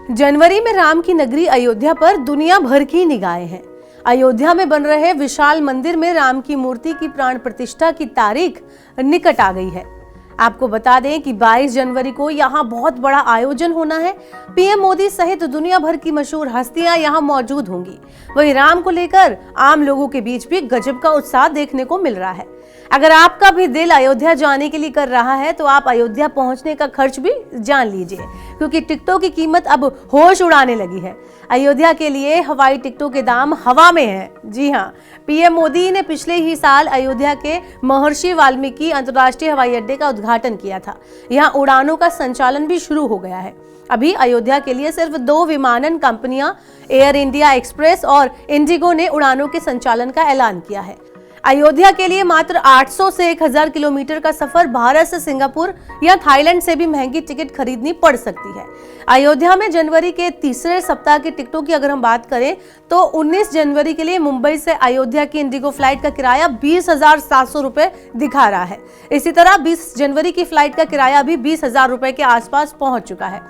जनवरी में राम की नगरी अयोध्या पर दुनिया भर की निगाहें हैं। अयोध्या में बन रहे विशाल मंदिर में राम की मूर्ति की प्राण प्रतिष्ठा की तारीख निकट आ गई है। आपको बता दें कि 22 जनवरी को यहाँ बहुत बड़ा आयोजन होना है। पीएम मोदी सहित दुनिया भर की मशहूर हस्तियां यहाँ मौजूद होंगी। वहीं राम को लेकर आम लोगों के बीच भी गजब का उत्साह देखने को मिल रहा है। अगर आपका भी दिल अयोध्या जाने के लिए कर रहा है तो आप अयोध्या पहुंचने का खर्च भी जान लीजिए, क्योंकि टिकटों की कीमत अब होश उड़ाने लगी है। अयोध्या के लिए हवाई टिकटों के दाम हवा में हैं। जी हां, पीएम मोदी ने पिछले ही साल अयोध्या के महर्षि वाल्मीकि अंतर्राष्ट्रीय हवाई अड्डे का उद्घाटन किया था। यहां उड़ानों का संचालन भी शुरू हो गया है। अभी अयोध्या के लिए सिर्फ 2 विमानन कंपनियां एयर इंडिया एक्सप्रेस और इंडिगो ने उड़ानों के संचालन का ऐलान किया है। अयोध्या के लिए मात्र 800 से 1000 किलोमीटर का सफर भारत से सिंगापुर या थाईलैंड से भी महंगी टिकट खरीदनी पड़ सकती है। अयोध्या में जनवरी के तीसरे सप्ताह की टिकटों की अगर हम बात करें तो 19 जनवरी के लिए मुंबई से अयोध्या की इंडिगो फ्लाइट का किराया 20,700 रुपए दिखा रहा है। इसी तरह 20 जनवरी की फ्लाइट का किराया भी 20,000 रुपए के आसपास पहुंच चुका है।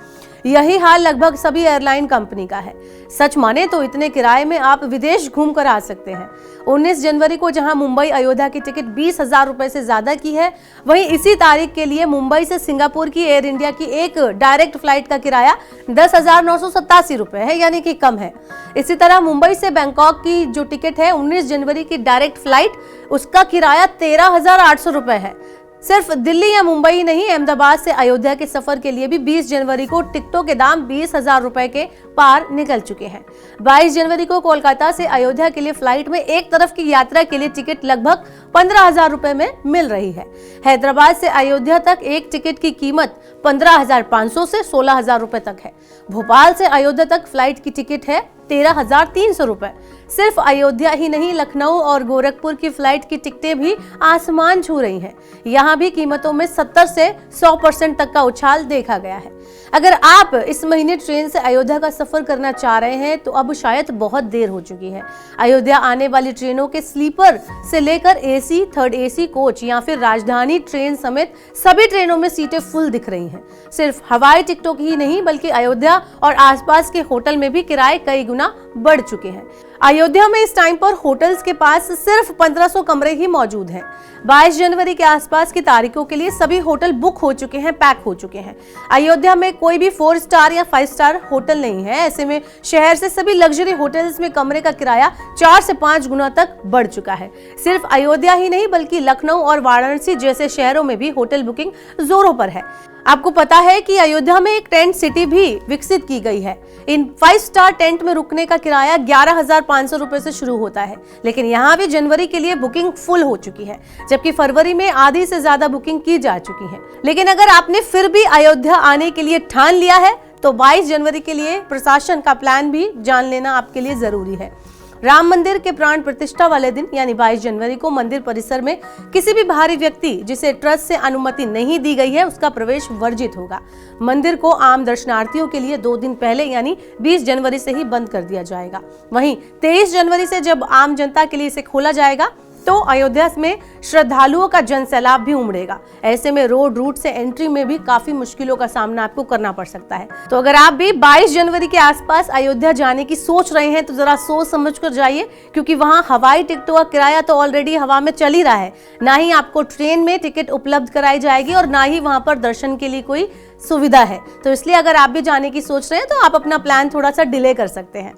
यही हाल लगभग सभी एयरलाइन कंपनी का है। सच माने तो इतने किराए में आप विदेश घूम कर आ सकते हैं। 19 जनवरी को जहां मुंबई अयोध्या की टिकट 20,000 रुपए से ज्यादा की है, वहीं इसी तारीख के लिए मुंबई से सिंगापुर की एयर इंडिया की एक डायरेक्ट फ्लाइट का किराया 10,987 रुपए है, यानी कि कम है। इसी तरह मुंबई से बैंकॉक की जो टिकट है 19 जनवरी की डायरेक्ट फ्लाइट, उसका किराया 13,800 रुपए है। सिर्फ दिल्ली या मुंबई नहीं, अहमदाबाद से अयोध्या के सफर के लिए भी 20 जनवरी को टिकटों के दाम 20,000 रुपए के पार निकल चुके हैं। 22 जनवरी को कोलकाता से अयोध्या के लिए फ्लाइट में एक तरफ की यात्रा के लिए टिकट लगभग 15,000 रुपए में मिल रही है। हैदराबाद से अयोध्या तक एक टिकट की कीमत 15,500 से 16,000 रुपए तक है। भोपाल से अयोध्या तक फ्लाइट की टिकट है 13,300 रुपए। सिर्फ अयोध्या ही नहीं, लखनऊ और गोरखपुर की फ्लाइट की टिकटें भी आसमान छू रही हैं। यहाँ भी कीमतों में 70 से 100% तक का उछाल देखा गया है। अगर आप इस महीने ट्रेन से अयोध्या का सफर करना चाह रहे हैं तो अब शायद बहुत देर हो चुकी है। अयोध्या आने वाली ट्रेनों के स्लीपर से लेकर एसी, थर्ड एसी कोच या फिर राजधानी ट्रेन समेत सभी ट्रेनों में सीटें फुल दिख रही हैं। सिर्फ हवाई टिकटों की ही नहीं बल्कि अयोध्या और आसपास के होटल में भी किराए कई गुना बढ़ चुके हैं। अयोध्या में इस टाइम पर होटल्स के पास सिर्फ 1500 कमरे ही मौजूद हैं। 22 जनवरी के आसपास की तारीखों के लिए सभी होटल बुक हो चुके हैं, पैक हो चुके हैं। अयोध्या में कोई भी 4 स्टार या 5 स्टार होटल नहीं है। ऐसे में शहर से सभी लग्जरी होटल्स में कमरे का किराया 4 से 5 गुना तक बढ़ चुका है। सिर्फ अयोध्या ही नहीं बल्कि लखनऊ और वाराणसी जैसे शहरों में भी होटल बुकिंग जोरों पर है। आपको पता है कि अयोध्या में एक टेंट सिटी भी विकसित की गई है। इन 5 स्टार टेंट में रुकने का किराया 11,500 रुपए से शुरू होता है, लेकिन यहाँ भी जनवरी के लिए बुकिंग फुल हो चुकी है, जबकि फरवरी में आधी से ज्यादा बुकिंग की जा चुकी है। लेकिन अगर आपने फिर भी अयोध्या आने के लिए ठान लिया है तो 22 जनवरी के लिए प्रशासन का प्लान भी जान लेना आपके लिए जरूरी है। राम मंदिर के प्राण प्रतिष्ठा वाले दिन यानी 22 जनवरी को मंदिर परिसर में किसी भी बाहरी व्यक्ति जिसे ट्रस्ट से अनुमति नहीं दी गई है उसका प्रवेश वर्जित होगा। मंदिर को आम दर्शनार्थियों के लिए 2 दिन पहले यानी 20 जनवरी से ही बंद कर दिया जाएगा। वहीं 23 जनवरी से जब आम जनता के लिए इसे खोला जाएगा तो अयोध्या में श्रद्धालुओं का जनसैलाब भी उमड़ेगा। ऐसे में रोड रूट से एंट्री में भी काफी मुश्किलों का सामना आपको करना पड़ सकता है। तो अगर आप भी 22 जनवरी के आसपास अयोध्या जाने की सोच रहे हैं तो जरा सोच समझ कर जाइए, क्योंकि वहां हवाई टिकटों का किराया तो ऑलरेडी हवा में चल ही रहा है। ना ही आपको ट्रेन में टिकट उपलब्ध कराई जाएगी और ना ही वहां पर दर्शन के लिए कोई सुविधा है। तो इसलिए अगर आप भी जाने की सोच रहे हैं तो आप अपना प्लान थोड़ा सा डिले कर सकते हैं।